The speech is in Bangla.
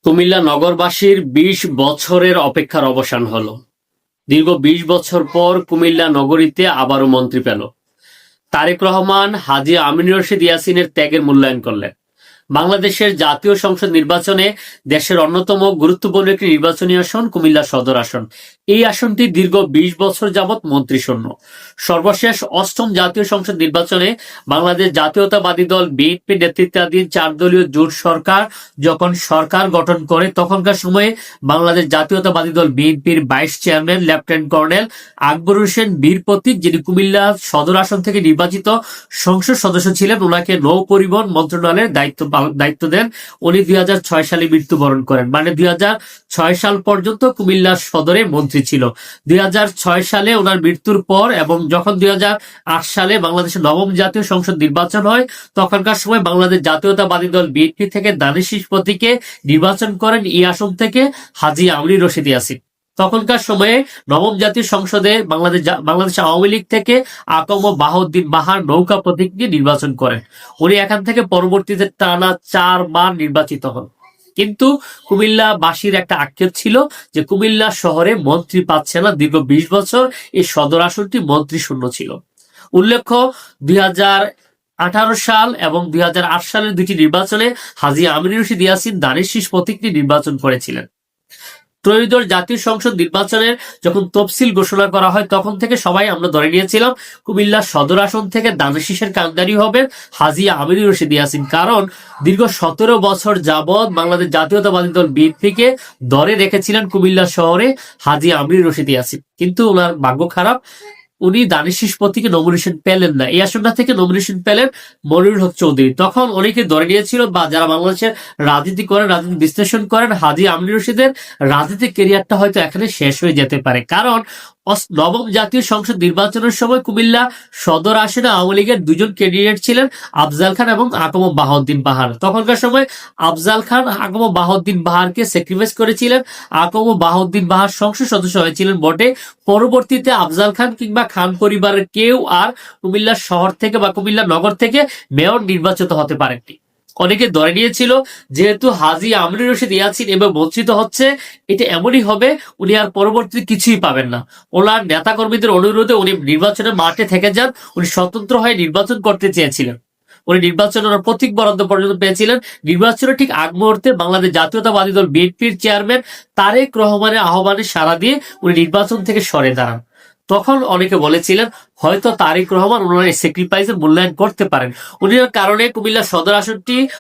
কুমিল্লা নগরবাসীর ২০ বছরের অপেক্ষার অবসান হলো। দীর্ঘ ২০ বছর পর কুমিল্লা নগরীতে আবারও মন্ত্রী পেল। তারেক রহমান হাজী আমিন রশিদ ইয়াসিনের ত্যাগের মূল্যায়ন করলেন। বাংলাদেশের জাতীয় সংসদ নির্বাচনে দেশের অন্যতম গুরুত্বপূর্ণ একটি নির্বাচনী আসন কুমিল্লা সদর আসন। এই আসনটি দীর্ঘ ২০ বছর যাবৎ মন্ত্রিশূন্য। সর্বশেষ অষ্টম জাতীয় সংসদ নির্বাচনে বাংলাদেশ জাতীয়তাবাদী দল বিএনপি নেতৃত্বাধীন ৪ দলীয় জোট সরকার যখন সরকার গঠন করে তখনকার সময়ে বাংলাদেশ জাতীয়তাবাদী দল বিএনপির vice chairman lieutenant colonel Akbar Hossain বীর প্রতীক, যিনি কুমিল্লা সদর আসন থেকে নির্বাচিত সংসদ সদস্য ছিলেন, ওনাকে নৌ পরিবহন মন্ত্রণালয়ের দায়িত্ব দেন। উনি ২০০৬ সালে মৃত্যুবরণ করেন, মানে ২০০৬ সাল পর্যন্ত কুমিল্লা সদরে মন্ত্রী ছিল। ২০০৬ সালে ওনার মৃত্যুর পর এবং যখন ২০০৮ সালে বাংলাদেশের নবম জাতীয় সংসদ নির্বাচন হয় তখনকার সময় বাংলাদেশ জাতীয়তাবাদী দল বিএনপি থেকে দানিশ প্রতীকে নির্বাচন করেন এই আসন থেকে হাজী আমিন রশিদ ইয়াসিন। তখনকার সময়ে নবম জাতীয় সংসদে বাংলাদেশ আওয়ামী লীগ থেকে আকম বাহাউদ্দিন বাহার নৌকা প্রতীক নিয়ে নির্বাচন করেন। উনি এখান থেকে পরবর্তীতে টানা ৪ বার নির্বাচিত হন। কিন্তু কুমিল্লাবাসীর একটা আক্ষেপ ছিল যে কুমিল্লা শহরে মন্ত্রী পাচ্ছে না। দীর্ঘ ২০ বছর এই সদর আসনটি মন্ত্রী শূন্য ছিল। উল্লেখ্য, ২০১৮ সাল এবং ২০০৮ সালের দুটি নির্বাচনে হাজী আমিন রশিদ ইয়াসিন দানিশ প্রতীক নিয়ে নির্বাচন করেছিলেন। ত্রয়োদশ জাতীয় সংসদ নির্বাচনের যখন তফসিল ঘোষণা করা হয় তখন থেকে সবাই আমরা ধরে নিয়েছিলাম কুমিল্লা সদর আসন থেকে দানিশ শীষের কান্ডারি হবেন হাজী আমিন রশিদ ইয়াসিন, কারণ দীর্ঘ ১৭ বছর যাবৎ বাংলাদেশ জাতীয়তাবাদী দল বিএনপিকে ধরে রেখেছিলেন কুমিল্লা শহরে হাজী আমিন রশিদ ইয়াসিন। কিন্তু ওনার ভাগ্য খারাপ, উনি দানিশ প্রতীকে নমিনেশন পেলেন না। এই আসনটা থেকে নমিনেশন পেলেন মনিরুল হক চৌধুরী। তখন অনেকে ধরে নিয়েছিল বা যারা বাংলাদেশের রাজনীতি করেন, রাজনীতি বিশ্লেষণ করেন, হাজী আমিন রশিদের রাজনীতিক কেরিয়ারটা হয়তো এখানে শেষ হয়ে যেতে পারে। কারণ নবম জাতীয় সংসদ নির্বাচনের সময় কুমিল্লা সদর আসনে আওয়ামী লীগের দুজন ক্যান্ডিডেট ছিলেন, আফজাল খান এবং আকম বাহাউদ্দিন বাহার। তখনকার সময় আফজাল খান আকম বাহাউদ্দিন বাহারকে স্যাক্রিফাইস করেছিলেন। আকম বাহাউদ্দিন বাহার সংসদ সদস্য হয়েছিলেন বটে, পরবর্তীতে আফজাল খান কিংবা খান পরিবারের কেউ আর কুমিল্লা শহর থেকে বা কুমিল্লা নগর থেকে মেয়র নির্বাচিত হতে পারেননি। অনেকে ধরে নিয়েছিল যেহেতু হাজী আমিন রশিদ ইয়াসিন এবার বঞ্চিত হচ্ছে, এটা এমনই হবে, উনি আর পরবর্তীতে কিছুই পাবেন না। ওনার নেতা কর্মীদের অনুরোধে উনি নির্বাচনের মাঠে থেকে যান। উনি স্বতন্ত্র হয়ে নির্বাচন করতে চেয়েছিলেন। উনি নির্বাচনের প্রতীক বরাদ্দ পর্যন্ত পেয়েছিলেন। নির্বাচনের ঠিক আগ মুহূর্তে বাংলাদেশ জাতীয়তাবাদী দল বিএনপির চেয়ারম্যান তারেক রহমানের আহ্বানে সাড়া দিয়ে উনি নির্বাচন থেকে সরে দাঁড়ান। তখন অনেকে বলেছিলেন হয়তো তারেক রহমান ওনার স্যাক্রিফাইসের মূল্যায়ন করতে পারেন। উনি কারণে কুমিল্লা সদর আসনটি